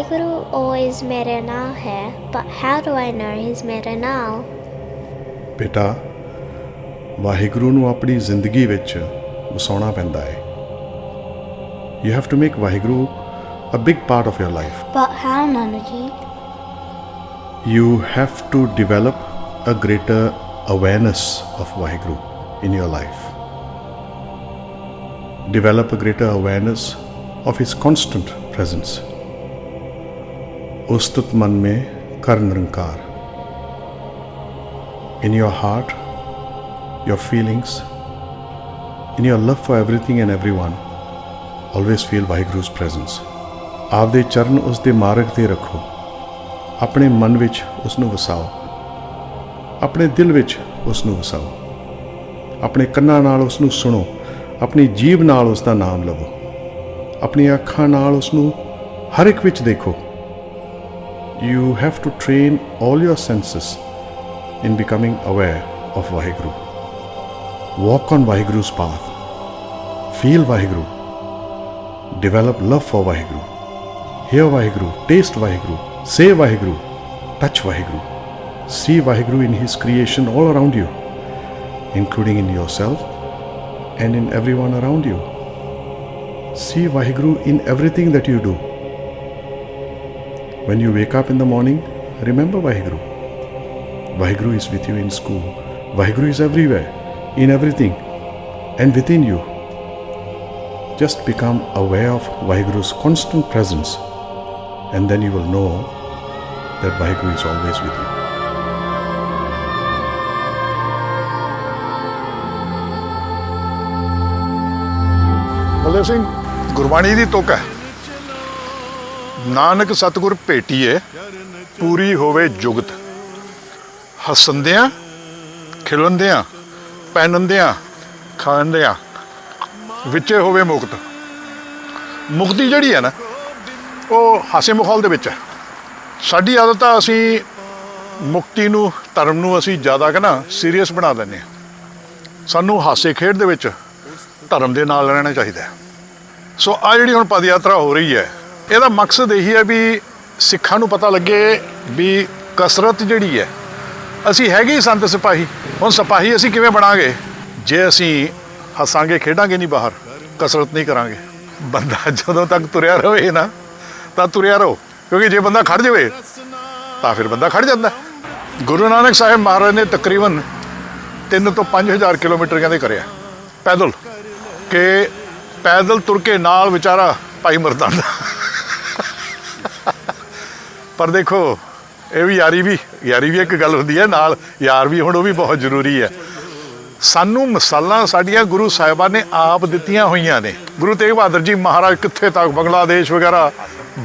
Waheguru always mere naal hai, but how do I know he's mere naal? ਬੇਟਾ ਵਾਹਿਗੁਰੂ ਨੂੰ ਆਪਣੀ ਜ਼ਿੰਦਗੀ ਵਿੱਚ ਵਸਾਉਣਾ ਪੈਂਦਾ ਹੈ। You have to make Vaheguru a big part of your life. But how, Nanaji? You have to develop a greater awareness of Vaheguru in your life. Develop a greater awareness of his constant presence. Ustut man mein kar nirankar. In your heart, your feelings, in your love for everything and everyone, always feel Vaheguru's presence. ਆਪਦੇ ਚਰਨ ਉਸ ਦੇ ਮਾਰਗ ਤੇ ਰੱਖੋ, ਆਪਣੇ ਮਨ ਵਿੱਚ ਉਸ ਨੂੰ ਵਸਾਓ, ਆਪਣੇ ਦਿਲ ਵਿੱਚ ਉਸ ਨੂੰ ਵਸਾਓ, ਆਪਣੇ ਕੰਨਾਂ ਨਾਲ ਉਸ ਨੂੰ ਸੁਣੋ, ਆਪਣੀ ਜੀਭ ਨਾਲ ਉਸ ਦਾ ਨਾਮ ਲਵੋ, ਆਪਣੀਆਂ ਅੱਖਾਂ ਨਾਲ ਉਸ ਨੂੰ ਹਰ ਇੱਕ ਵਿੱਚ ਦੇਖੋ। You have to train all your senses in becoming aware of Vaheguru. Walk on Vaheguru's path. Feel Vaheguru. Develop love for Vaheguru. Hear Vaheguru. Taste Vaheguru. Say Vaheguru. Touch Vaheguru. See Vaheguru in his creation all around you, including in yourself and in everyone around you. See Vaheguru in everything that you do. When you wake up in the morning, remember Vaheguru. Vaheguru is with you in school. Vaheguru is everywhere, in everything, and within you. Just become aware of Vaheguru's constant presence, and then you will know that Vaheguru is always with you. Baldev Singh, Gurbani ਦੀ ਤੁਕ ਹੈ, ਨਾਨਕ ਸਤਿਗੁਰ ਭੇਟੀਏ ਪੂਰੀ ਹੋਵੇ ਜੁਗਤ, ਹੱਸੰਦਿਆਂ ਖਿਲੰਦਿਆਂ ਪਹਿਨੰਦਿਆਂ ਖਾਂਦਿਆਂ ਵਿੱਚੇ ਹੋਵੇ ਮੁਕਤ। ਮੁਕਤੀ ਜਿਹੜੀ ਹੈ ਨਾ, ਉਹ ਹਾਸੇ ਮਖੌਲ ਦੇ ਵਿੱਚ ਹੈ। ਸਾਡੀ ਆਦਤ ਆ, ਅਸੀਂ ਮੁਕਤੀ ਨੂੰ, ਧਰਮ ਨੂੰ ਅਸੀਂ ਜ਼ਿਆਦਾ ਕਿ ਨਾ ਸੀਰੀਅਸ ਬਣਾ ਲੈਂਦੇ ਹਾਂ। ਸਾਨੂੰ ਹਾਸੇ ਖੇਡ ਦੇ ਵਿੱਚ ਧਰਮ ਦੇ ਨਾਲ ਰਹਿਣਾ ਚਾਹੀਦਾ। ਸੋ ਆ ਜਿਹੜੀ ਹੁਣ ਪਦ ਯਾਤਰਾ ਹੋ ਰਹੀ ਹੈ, ਇਹਦਾ ਮਕਸਦ ਇਹੀ ਹੈ ਵੀ ਸਿੱਖਾਂ ਨੂੰ ਪਤਾ ਲੱਗੇ ਵੀ ਕਸਰਤ ਜਿਹੜੀ ਹੈ, ਅਸੀਂ ਹੈਗੇ ਹੀ ਸੰਤ ਸਿਪਾਹੀ। ਹੁਣ ਸਿਪਾਹੀ ਅਸੀਂ ਕਿਵੇਂ ਬਣਾਂਗੇ ਜੇ ਅਸੀਂ ਹੱਸਾਂਗੇ ਖੇਡਾਂਗੇ ਨਹੀਂ, ਬਾਹਰ ਕਸਰਤ ਨਹੀਂ ਕਰਾਂਗੇ। ਬੰਦਾ ਜਦੋਂ ਤੱਕ ਤੁਰਿਆ ਰਹੇ ਨਾ ਤਾਂ ਤੁਰਿਆ ਰਹੋ, ਕਿਉਂਕਿ ਜੇ ਬੰਦਾ ਖੜ ਜਾਵੇ ਤਾਂ ਫਿਰ ਬੰਦਾ ਖੜ ਜਾਂਦਾ। ਗੁਰੂ ਨਾਨਕ ਸਾਹਿਬ ਮਹਾਰਾਜ ਨੇ ਤਕਰੀਬਨ 3 ਤੋਂ 5,000 ਕਿਲੋਮੀਟਰ ਕਹਿੰਦੇ ਕਰਿਆ ਪੈਦਲ, ਕਿ ਪੈਦਲ ਤੁਰ ਕੇ ਨਾਲ ਵਿਚਾਰਾ ਭਾਈ ਮਰਦਾਨਾ। ਪਰ ਦੇਖੋ, ਇਹ ਵੀ ਯਾਰੀ ਵੀ ਇੱਕ ਗੱਲ ਹੁੰਦੀ ਹੈ, ਨਾਲ ਯਾਰ ਵੀ ਹੁਣ ਉਹ ਵੀ ਬਹੁਤ ਜ਼ਰੂਰੀ ਹੈ। ਸਾਨੂੰ ਮਿਸਾਲਾਂ ਸਾਡੀਆਂ ਗੁਰੂ ਸਾਹਿਬਾਨ ਨੇ ਆਪ ਦਿੱਤੀਆਂ ਹੋਈਆਂ ਨੇ। ਗੁਰੂ ਤੇਗ ਬਹਾਦਰ ਜੀ ਮਹਾਰਾਜ ਕਿੱਥੇ ਤੱਕ, ਬੰਗਲਾਦੇਸ਼ ਵਗੈਰਾ,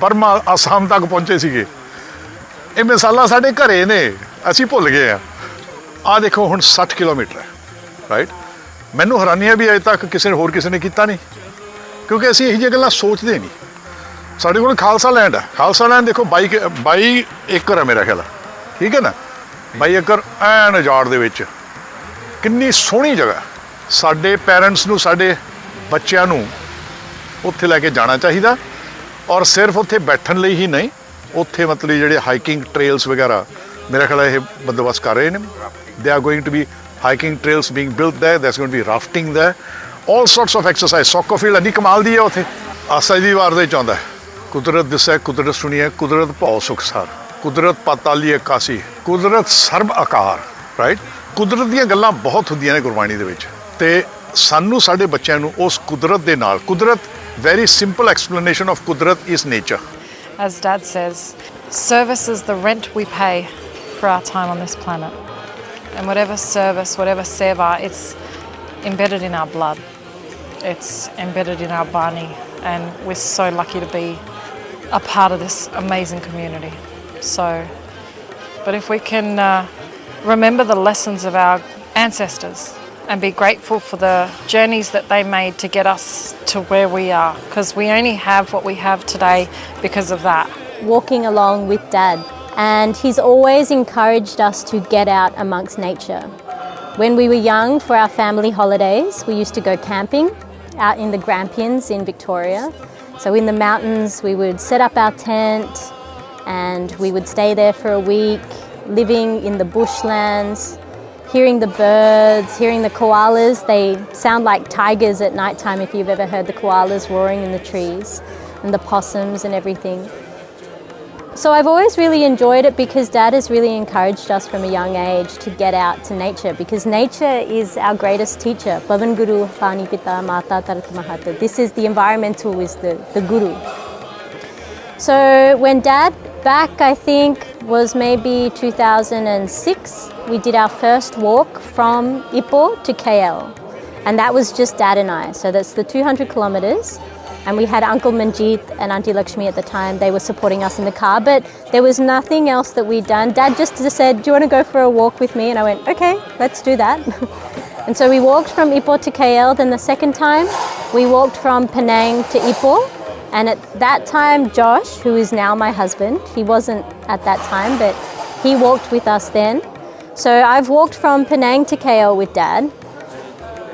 ਬਰਮਾ, ਆਸਾਮ ਤੱਕ ਪਹੁੰਚੇ ਸੀਗੇ। ਇਹ ਮਿਸਾਲਾਂ ਸਾਡੇ ਘਰੇ ਨੇ, ਅਸੀਂ ਭੁੱਲ ਗਏ ਆ। ਆਹ ਦੇਖੋ ਹੁਣ 60 ਕਿਲੋਮੀਟਰ ਹੈ, ਰਾਈਟ। ਮੈਨੂੰ ਹੈਰਾਨੀ ਹੈ ਵੀ ਅਜੇ ਤੱਕ ਕਿਸੇ ਨੇ ਕੀਤਾ ਨਹੀਂ, ਕਿਉਂਕਿ ਅਸੀਂ ਇਹੋ ਜਿਹੀਆਂ ਗੱਲਾਂ ਸੋਚਦੇ ਨਹੀਂ। ਸਾਡੇ ਕੋਲ ਖਾਲਸਾ ਲੈਂਡ ਹੈ, ਖਾਲਸਾ ਲੈਂਡ ਦੇਖੋ 22 ਏਕੜ ਹੈ ਮੇਰਾ ਖਿਆਲ, ਠੀਕ ਹੈ ਨਾ। 22 ਏਕੜ ਐਨ ਉਜਾੜ ਦੇ ਵਿੱਚ, ਕਿੰਨੀ ਸੋਹਣੀ ਜਗ੍ਹਾ। ਸਾਡੇ ਪੈਰੈਂਟਸ ਨੂੰ, ਸਾਡੇ ਬੱਚਿਆਂ ਨੂੰ ਉੱਥੇ ਲੈ ਕੇ ਜਾਣਾ ਚਾਹੀਦਾ। ਔਰ ਸਿਰਫ ਉੱਥੇ ਬੈਠਣ ਲਈ ਹੀ ਨਹੀਂ, ਉੱਥੇ ਮਤਲਬ ਜਿਹੜੇ ਹਾਈਕਿੰਗ ਟ੍ਰੇਲਸ ਵਗੈਰਾ ਮੇਰਾ ਖਿਆਲ ਇਹ ਬੰਦੋਬਸਤ ਕਰ ਰਹੇ ਨੇ। They are going to be hiking trails being built there, there's going to be rafting there, all sorts of exercise. ਸੌਕੋ ਫੀਲਡ ਇੰਨੀ ਕਮਾਲ ਦੀ ਹੈ ਉੱਥੇ। ਆਸਾ ਦੀ ਵਾਰ ਦੇ ਚਾਹੁੰਦਾ ਕੁਦਰਤ ਦਿਸੈ ਕੁਦਰਤ ਸੁਣੀਏ, ਕੁਦਰਤ ਭਉ ਸੁਖਸਾਰ, ਕੁਦਰਤ ਪਾਤਾਲੀ ਆਕਾਸੀ, ਕੁਦਰਤ ਸਰਬ ਆਕਾਰ, ਰਾਈਟ। ਕੁਦਰਤ ਦੀਆਂ ਗੱਲਾਂ ਬਹੁਤ ਹੁੰਦੀਆਂ ਨੇ ਗੁਰਬਾਣੀ ਦੇ ਵਿੱਚ, ਤੇ ਸਾਨੂੰ ਸਾਡੇ ਬੱਚਿਆਂ ਨੂੰ ਉਸ ਕੁਦਰਤ ਦੇ ਨਾਲ, ਕੁਦਰਤ, very simple explanation of Kudrat is nature. As Dad says, service is the rent we pay for our time on this planet. And whatever service, whatever seva, it's embedded in our blood. It's embedded in our bani. And we're so lucky to be a part of this amazing community. So, but if we can remember the lessons of our ancestors and be grateful for the journeys that they made to get us to where we are, because we only have what we have today because of that. Walking along with Dad, and he's always encouraged us to get out amongst nature. When we were young, for our family holidays, we used to go camping out in the Grampians in Victoria, So in the mountains, we would set up our tent and we would stay there for a week, living in the bushlands, hearing the birds, hearing the koalas. They sound like tigers at nighttime if you've ever heard the koalas roaring in the trees, and the possums and everything. So I've always really enjoyed it because Dad has really encouraged us from a young age to get out to nature, because nature is our greatest teacher. Pavan Guru, Pani Pita, Mata Tarat Mahata. This is the environmental, is the guru. So when Dad, back I think was maybe 2006, we did our first walk from Ipoh to KL. And that was just Dad and I. So that's the 200 kilometers. And we had Uncle Manjeet and Auntie Lakshmi at the time. They were supporting us in the car, but there was nothing else that we'd done. Dad just said, do you want to go for a walk with me? And I went, okay, let's do that. And so we walked from Ipoh to KL. Then the second time, we walked from Penang to Ipoh. And at that time, Josh, who is now my husband, he wasn't at that time, but he walked with us then. So I've walked from Penang to KL with Dad.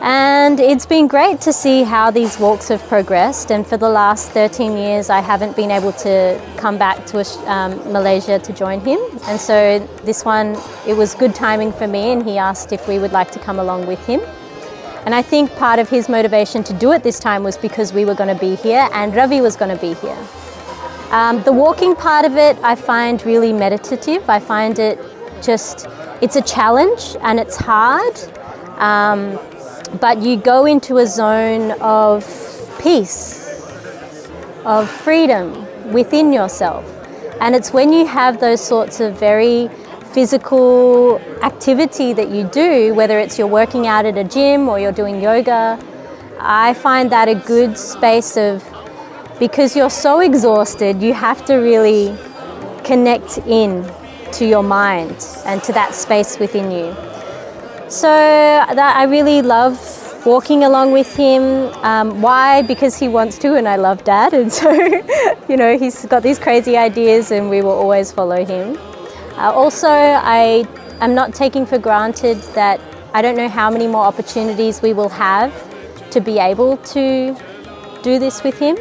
And it's been great to see how these walks have progressed. And for the last 13 years, I haven't been able to come back to Malaysia to join him. And so this one, it was good timing for me, and he asked if we would like to come along with him. And I think part of his motivation to do it this time was because we were going to be here and Ravi was going to be here. The walking part of it, I find really meditative. I find it it's a challenge and it's hard. But you go into a zone of peace, of freedom within yourself. And it's when you have those sorts of very physical activity that you do, whether it's you're working out at a gym or you're doing yoga, I find that a good space of, because you're so exhausted, you have to really connect in to your mind and to that space within you. So that I really love walking along with him. Why? Because he wants to, and I love Dad, and so he's got these crazy ideas and we will always follow him. Also, I am not taking for granted that I don't know how many more opportunities we will have to be able to do this with him.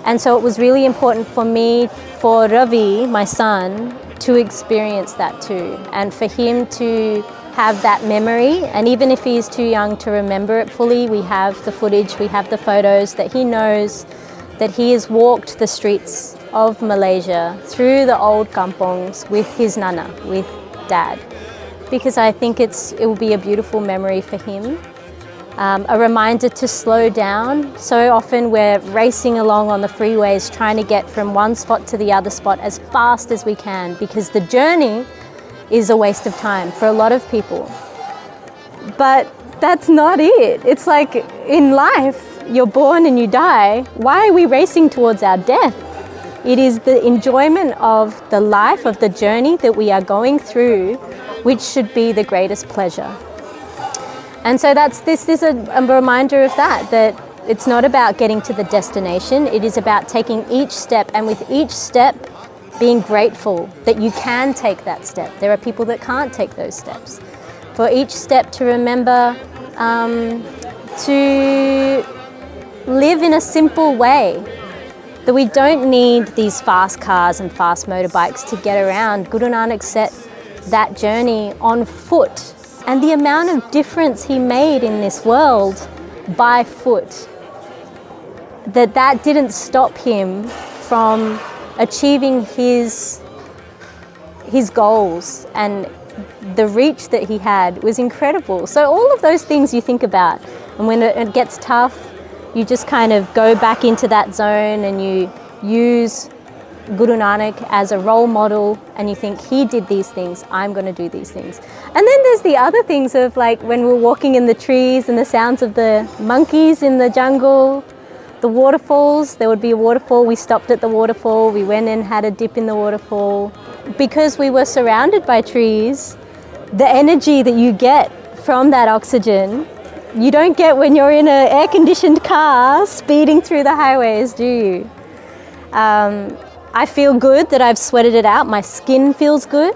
And so it was really important for me, for Ravi, my son, to experience that too, and for him to have that memory. And even if he's too young to remember it fully, we have the footage, we have the photos that he knows that he has walked the streets of Malaysia through the old kampongs with his nana, with Dad, because I think it will be a beautiful memory for him. A reminder to slow down. So often we're racing along on the freeways trying to get from one spot to the other spot as fast as we can, because the journey is a waste of time for a lot of people. But that's not it. It's like in life, you're born and you die. Why are we racing towards our death? It is the enjoyment of the life, of the journey that we are going through, which should be the greatest pleasure. And so this is a reminder of that it's not about getting to the destination. It is about taking each step, and with each step, being grateful that you can take that step. There are people that can't take those steps. For each step to remember to live in a simple way, that we don't need these fast cars and fast motorbikes to get around. Guru Nanak set that journey on foot, and the amount of difference he made in this world by foot, that didn't stop him from achieving his goals, and the reach that he had was incredible. So all of those things you think about, and when it gets tough, you just kind of go back into that zone and you use Guru Nanak as a role model, and you think, he did these things, I'm going to do these things. And then there's the other things of, like, when we're walking in the trees and the sounds of the monkeys in the jungle, the waterfalls. There would be a waterfall. We stopped at the waterfall. We went and had a dip in the waterfall. Because we were surrounded by trees, the energy that you get from that oxygen, you don't get when you're in an air-conditioned car speeding through the highways, do you? I feel good that I've sweated it out. My skin feels good.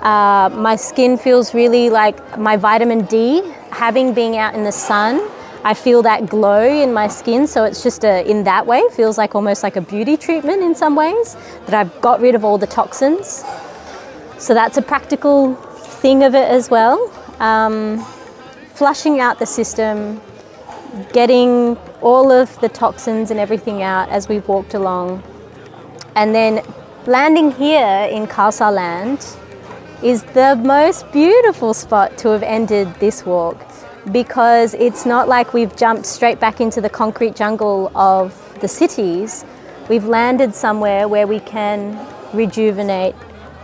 My skin feels really like my vitamin D. Having been out in the sun, I feel that glow in my skin, so it's just in that way, feels like almost like a beauty treatment in some ways, that I've got rid of all the toxins. So that's a practical thing of it as well. Flushing out the system, getting all of the toxins and everything out as we've walked along. And then landing here in Khalsa land is the most beautiful spot to have ended this walk, because it's not like we've jumped straight back into the concrete jungle of the cities. We've landed somewhere where we can rejuvenate,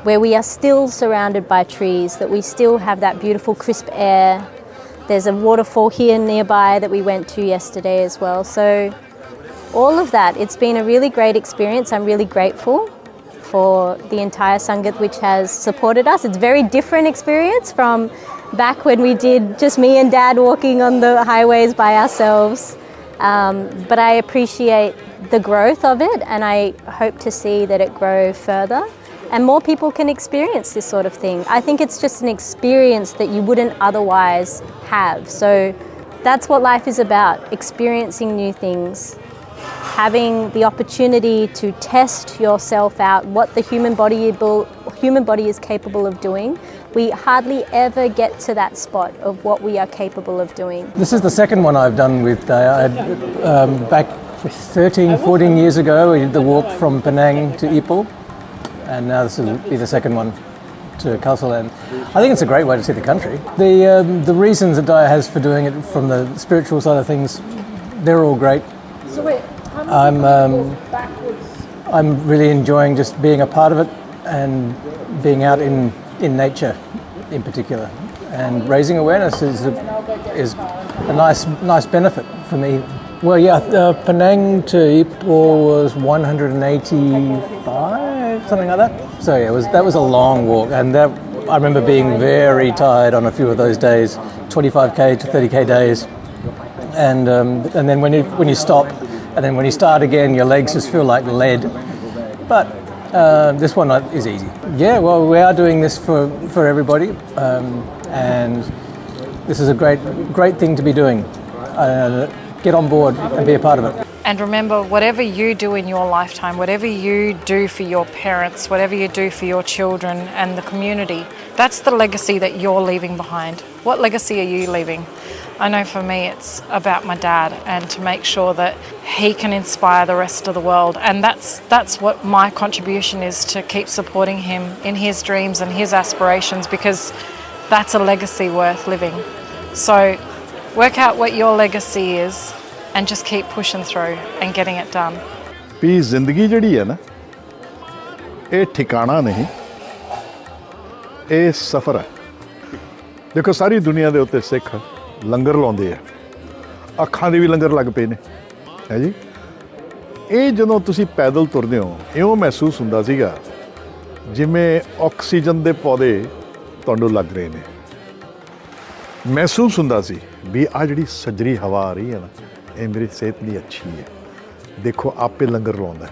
where we are still surrounded by trees, that we still have that beautiful crisp air. There's a waterfall here nearby that we went to yesterday as well. So all of that, it's been a really great experience. I'm really grateful for the entire Sangat which has supported us. It's a very different experience from back when we did just me and Dad walking on the highways by ourselves. But I appreciate the growth of it, and I hope to see that it grow further and more people can experience this sort of thing. I think it's just an experience that you wouldn't otherwise have. So that's what life is about, experiencing new things, having the opportunity to test yourself out, what the human body is capable of doing. We hardly ever get to that spot of what we are capable of doing. This is the second one I've done with Daya. Back 13, 14 years ago, we did the walk from Penang to Ipoh, and now this will be the second one to Khalsa land. I think it's a great way to see the country. The reasons that Daya has for doing it from the spiritual side of things, they're all great. I'm really enjoying just being a part of it and being out in nature in particular, and raising awareness is a nice benefit for me. Well, yeah, Penang to Ipoh was 185, something like that. So yeah, that was a long walk, and I remember being very tired on a few of those days, 25k to 30k days, and then when you stop, and then when you start again, your legs just feel like lead. But this one is easy. Yeah, well, we are doing this for everybody, and this is a great thing to be doing. Get on board and be a part of it. And remember, whatever you do in your lifetime, whatever you do for your parents, whatever you do for your children and the community, that's the legacy that you're leaving behind. What legacy are you leaving? I know for me it's about my dad, and to make sure that he can inspire the rest of the world. And that's what my contribution is, to keep supporting him in his dreams and his aspirations, because that's a legacy worth living. So work out what your legacy is and just keep pushing through and getting it done. ਵੀ ਜ਼ਿੰਦਗੀ ਜਿਹੜੀ ਹੈ ਨਾ, ਇਹ ਠਿਕਾਣਾ ਨਹੀਂ, ਇਹ ਸਫ਼ਰ ਹੈ। ਦੇਖੋ ਸਾਰੀ ਦੁਨੀਆ ਦੇ ਉੱਤੇ ਸਿੱਖ ਲੰਗਰ ਲਾਉਂਦੇ ਆ, ਅੱਖਾਂ ਦੇ ਵੀ ਲੰਗਰ ਲੱਗ ਪਏ ਨੇ, ਹੈ ਜੀ। ਇਹ ਜਦੋਂ ਤੁਸੀਂ ਪੈਦਲ ਤੁਰਦੇ ਹੋ, ਇਉਂ ਮਹਿਸੂਸ ਹੁੰਦਾ ਸੀਗਾ ਜਿਵੇਂ ਆਕਸੀਜਨ ਦੇ ਪੌਦੇ ਤੁਹਾਨੂੰ ਲੱਗ ਰਹੇ ਨੇ। ਮਹਿਸੂਸ ਹੁੰਦਾ ਸੀ ਵੀ ਆਹ ਜਿਹੜੀ ਸੱਜਰੀ ਹਵਾ ਆ ਰਹੀ ਹੈ ਨਾ, ਇਹ ਮੇਰੀ ਸਿਹਤ ਲਈ ਅੱਛੀ ਹੈ। ਦੇਖੋ ਆਪੇ ਲੰਗਰ ਲਾਉਂਦਾ,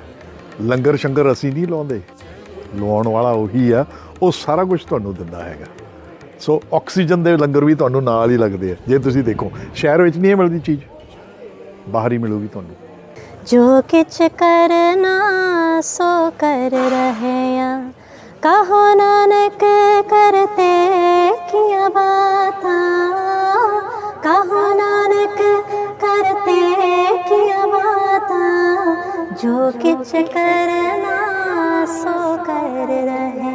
ਲੰਗਰ ਸ਼ੰਗਰ ਅਸੀਂ ਨਹੀਂ ਲਾਉਂਦੇ, ਲਵਾਉਣ ਵਾਲਾ ਉਹੀ ਆ, ਉਹ ਸਾਰਾ ਕੁਝ ਤੁਹਾਨੂੰ ਦਿੰਦਾ ਹੈਗਾ। ਸੋ ਆਕਸੀਜਨ ਦੇ ਲੰਗਰ ਵੀ ਤੁਹਾਨੂੰ ਨਾਲ ਹੀ ਲੱਗਦੇ ਆ। ਜੇ ਤੁਸੀਂ ਦੇਖੋ ਸ਼ਹਿਰ ਵਿੱਚ ਨਹੀਂ ਮਿਲਦੀ ਚੀਜ਼, ਬਾਹਰ ਹੀ ਮਿਲੂਗੀ ਤੁਹਾਨੂੰ। ਜੋ ਕਿਛ ਕਰਨਾ ਸੋ ਕਰ ਰਹਿਆ, ਕਹੋ ਨਾਨਕ ਕਰਤੇ ਕੀਆ ਬਾਤਾਂ, ਕਹੋ ਨਾਨਕ करते किया बातां, जो किछ करना सो कर रहे।